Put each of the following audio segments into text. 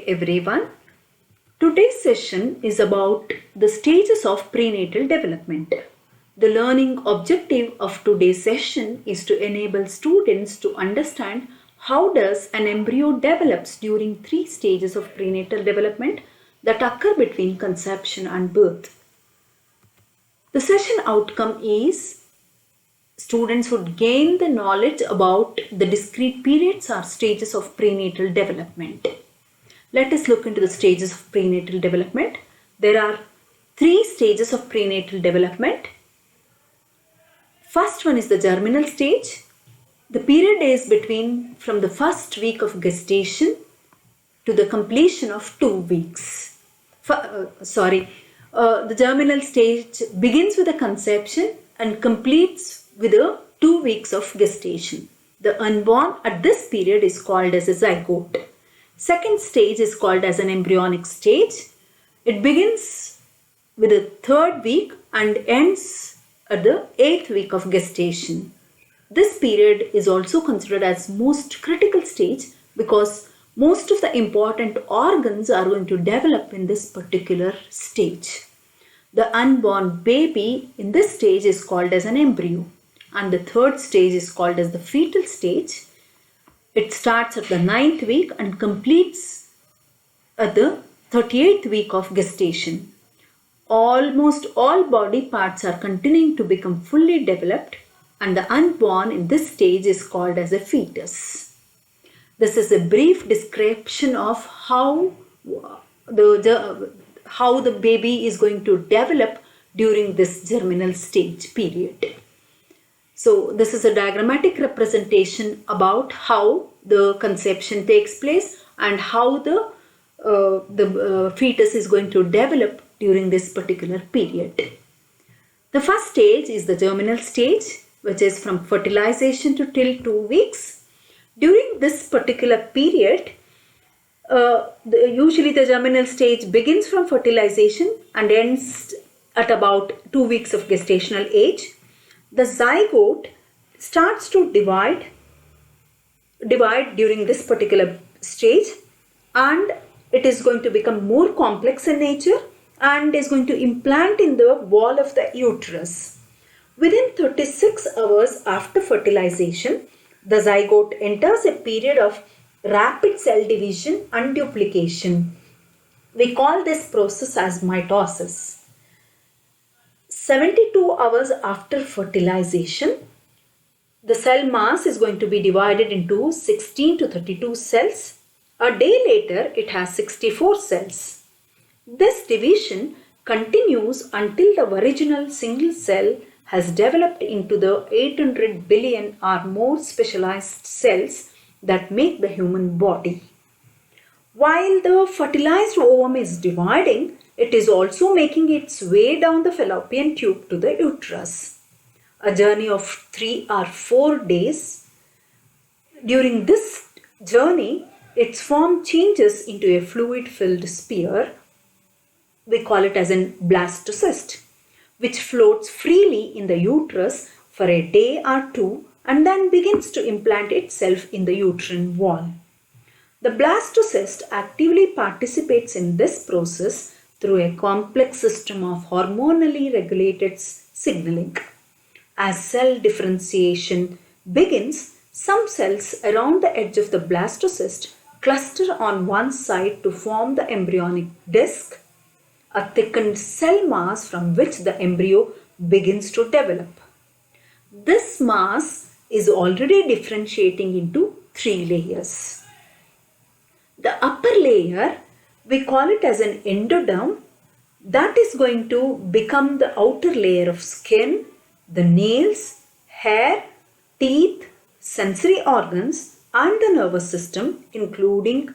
everyone. Today's session is about the stages of prenatal development. The learning objective of today's session is to enable students to understand how does an embryo develops during 3 stages of prenatal development that occur between conception and birth. The session outcome is students would gain the knowledge about the discrete periods or stages of prenatal development. Let us look into the stages of prenatal development. There are 3 stages of prenatal development. First one is the germinal stage. The period is between from the first week of gestation to the completion of 2 weeks. The germinal stage begins with a conception and completes with 2 weeks of gestation. The unborn at this period is called as a zygote. Second stage is called as an embryonic stage. It begins with the 3rd week and ends at the 8th week of gestation. This period is also considered as most critical stage because most of the important organs are going to develop in this particular stage. The unborn baby in this stage is called as an embryo, and the 3rd stage is called as the fetal stage. It starts at the 9th week and completes at the 38th week of gestation. Almost all body parts are continuing to become fully developed, and the unborn in this stage is called as a fetus. This is a brief description of how the baby is going to develop during this germinal stage period. So this is a diagrammatic representation about how the conception takes place and how the fetus is going to develop during this particular period. The first stage is the germinal stage, which is from fertilization to till 2 weeks. During this particular period, usually the germinal stage begins from fertilization and ends at about 2 weeks of gestational age. The zygote starts to divide during this particular stage, and it is going to become more complex in nature and is going to implant in the wall of the uterus. Within 36 hours after fertilization, the zygote enters a period of rapid cell division and duplication. We call this process as mitosis. 72 hours after fertilization, the cell mass is going to be divided into 16 to 32 cells. A day later, it has 64 cells. This division continues until the original single cell has developed into the 800 billion or more specialized cells that make the human body. While the fertilized ovum is dividing, it is also making its way down the fallopian tube to the uterus. A journey of 3 or 4 days. During this journey, its form changes into a fluid-filled sphere. We call it as a blastocyst, which floats freely in the uterus for a day or 2 and then begins to implant itself in the uterine wall. The blastocyst actively participates in this process through a complex system of hormonally regulated signaling. As cell differentiation begins, some cells around the edge of the blastocyst cluster on one side to form the embryonic disc, a thickened cell mass from which the embryo begins to develop. This mass is already differentiating into 3 layers. The upper layer, we call it as an endoderm, that is going to become the outer layer of skin, the nails, hair, teeth, sensory organs and the nervous system, including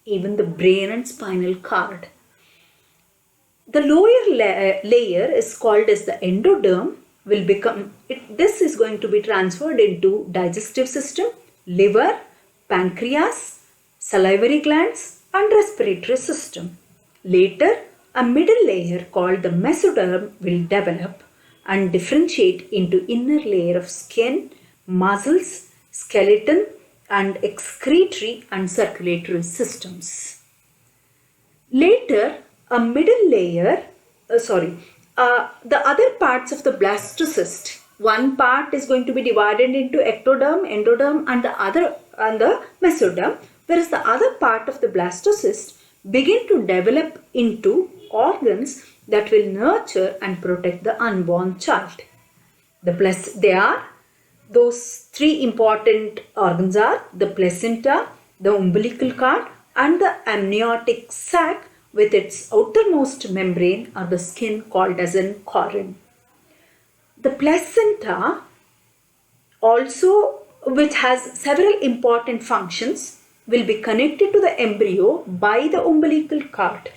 even the brain and spinal cord. The lower layer is called as the endoderm. This is going to be transferred into digestive system, liver, pancreas, salivary glands and respiratory system. Later, a middle layer called the mesoderm will develop and differentiate into inner layer of skin, muscles, skeleton and excretory and circulatory systems. Later, a middle layer, the other parts of the blastocyst, one part is going to be divided into ectoderm, endoderm and the mesoderm, whereas the other part of the blastocyst begin to develop into organs that will nurture and protect the unborn child. Those three important organs are the placenta, the umbilical cord and the amniotic sac with its outermost membrane or the skin called as an coryn. The placenta also, which has several important functions, will be connected to the embryo by the umbilical cord.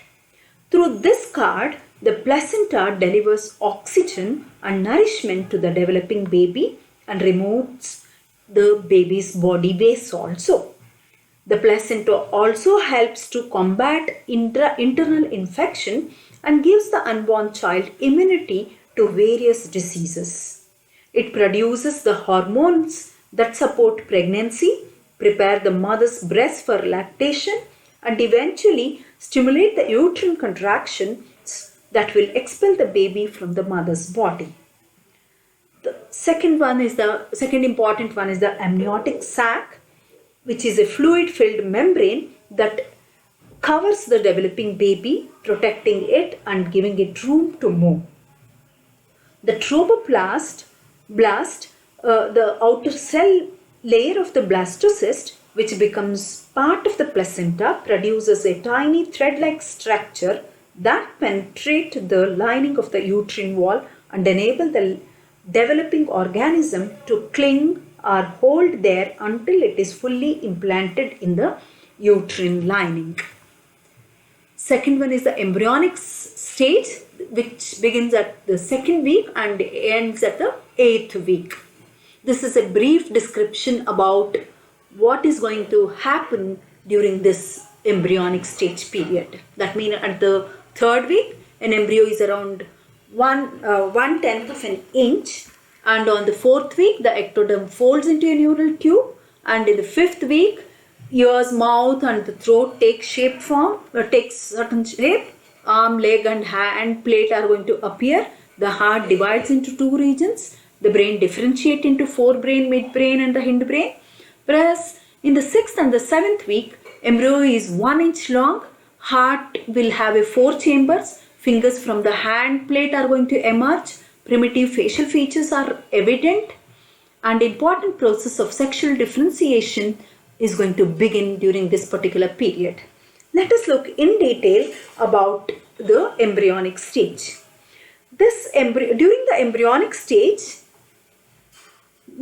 Through this cord, the placenta delivers oxygen and nourishment to the developing baby and removes the baby's body waste also. The placenta also helps to combat internal infection and gives the unborn child immunity to various diseases. It produces the hormones that support pregnancy, prepare the mother's breast for lactation, and eventually stimulate the uterine contractions that will expel the baby from the mother's body. The second important one is the amniotic sac, which is a fluid-filled membrane that covers the developing baby, protecting it and giving it room to move. The trophoblast, the outer cell layer of the blastocyst, which becomes part of the placenta, produces a tiny thread-like structure that penetrates the lining of the uterine wall and enable the developing organism to cling or hold there until it is fully implanted in the uterine lining. Second one is the embryonic stage, which begins at the 2nd week and ends at the 8th week. This is a brief description about what is going to happen during this embryonic stage period. That means at the 3rd week, an embryo is around 1/10 of an inch, and on the 4th week, the ectoderm folds into a neural tube, and in the 5th week, ears, mouth and the throat takes certain shape. Arm, leg and hand plate are going to appear. The heart divides into 2 regions. The brain differentiates into forebrain, midbrain and the hindbrain. Whereas in the 6th and the 7th week, embryo is 1 inch long. Heart will have 4 chambers. Fingers from the hand plate are going to emerge. Primitive facial features are evident. And important process of sexual differentiation is going to begin during this particular period. Let us look in detail about the embryonic stage. During the embryonic stage,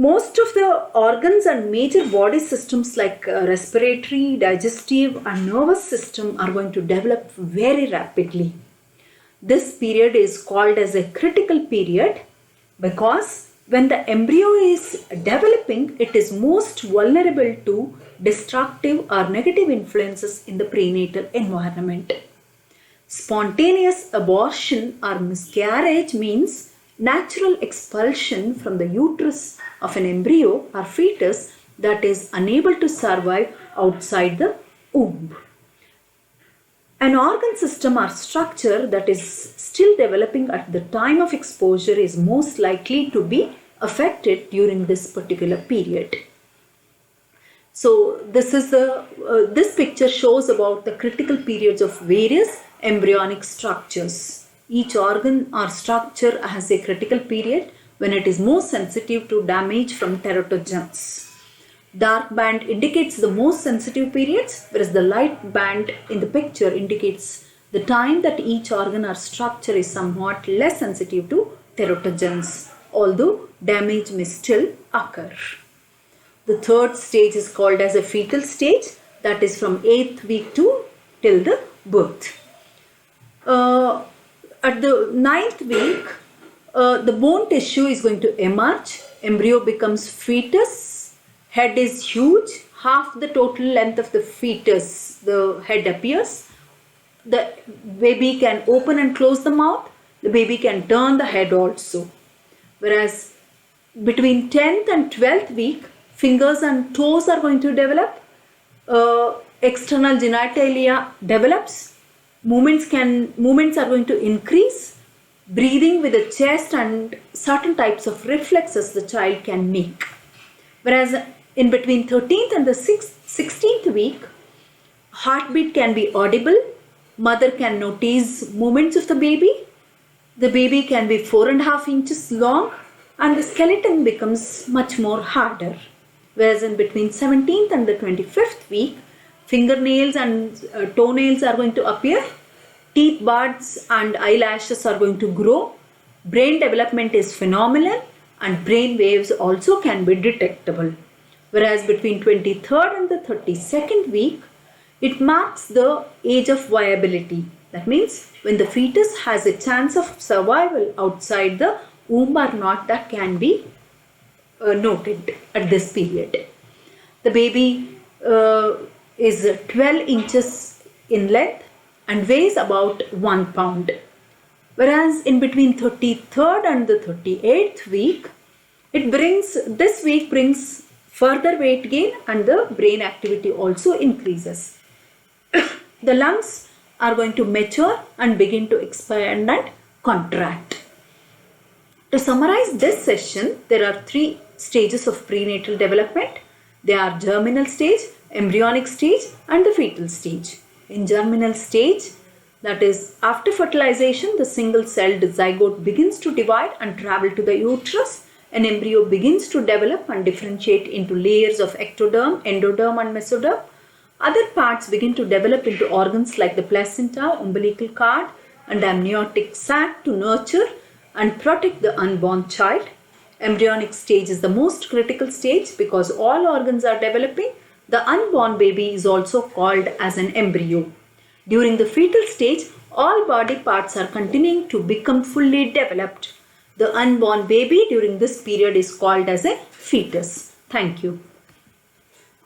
most of the organs and major body systems like respiratory, digestive and nervous system are going to develop very rapidly. This period is called as a critical period because when the embryo is developing, it is most vulnerable to destructive or negative influences in the prenatal environment. Spontaneous abortion or miscarriage means natural expulsion from the uterus of an embryo or fetus that is unable to survive outside the womb. An organ system or structure that is still developing at the time of exposure is most likely to be affected during this particular period. So this picture shows about the critical periods of various embryonic structures. Each organ or structure has a critical period when it is most sensitive to damage from teratogens. Dark band indicates the most sensitive periods, whereas the light band in the picture indicates the time that each organ or structure is somewhat less sensitive to teratogens, although damage may still occur. The 3rd stage is called as a fetal stage, that is from 8th week till the birth. At the 9th week, the bone tissue is going to emerge. Embryo becomes fetus. Head is huge. Half the total length of the fetus, the head appears. The baby can open and close the mouth. The baby can turn the head also. Whereas between 10th and 12th week, fingers and toes are going to develop. External genitalia develops. movements are going to increase. Breathing with the chest and certain types of reflexes the child can make. Whereas in between 13th and the 16th week, heartbeat can be audible. Mother can notice movements of the baby. The baby can be 4.5 inches long and the skeleton becomes much more harder. Whereas in between 17th and the 25th week, fingernails and toenails are going to appear. Teeth buds and eyelashes are going to grow. Brain development is phenomenal and brain waves also can be detectable. Whereas between 23rd and the 32nd week, it marks the age of viability. That means when the fetus has a chance of survival outside the womb or not, that can be noted at this period. The baby is 12 inches in length and weighs about 1 pound. Whereas in between 33rd and the 38th week, this week brings further weight gain and the brain activity also increases. The lungs are going to mature and begin to expand and contract. To summarize this session, there are 3 stages of prenatal development. They are germinal stage, embryonic stage and the fetal stage. In germinal stage, that is after fertilization, the single-celled zygote begins to divide and travel to the uterus. An embryo begins to develop and differentiate into layers of ectoderm, endoderm and mesoderm. Other parts begin to develop into organs like the placenta, umbilical cord and amniotic sac to nurture and protect the unborn child. Embryonic stage is the most critical stage because all organs are developing. The unborn baby is also called as an embryo. During the fetal stage, all body parts are continuing to become fully developed. The unborn baby during this period is called as a fetus. Thank you.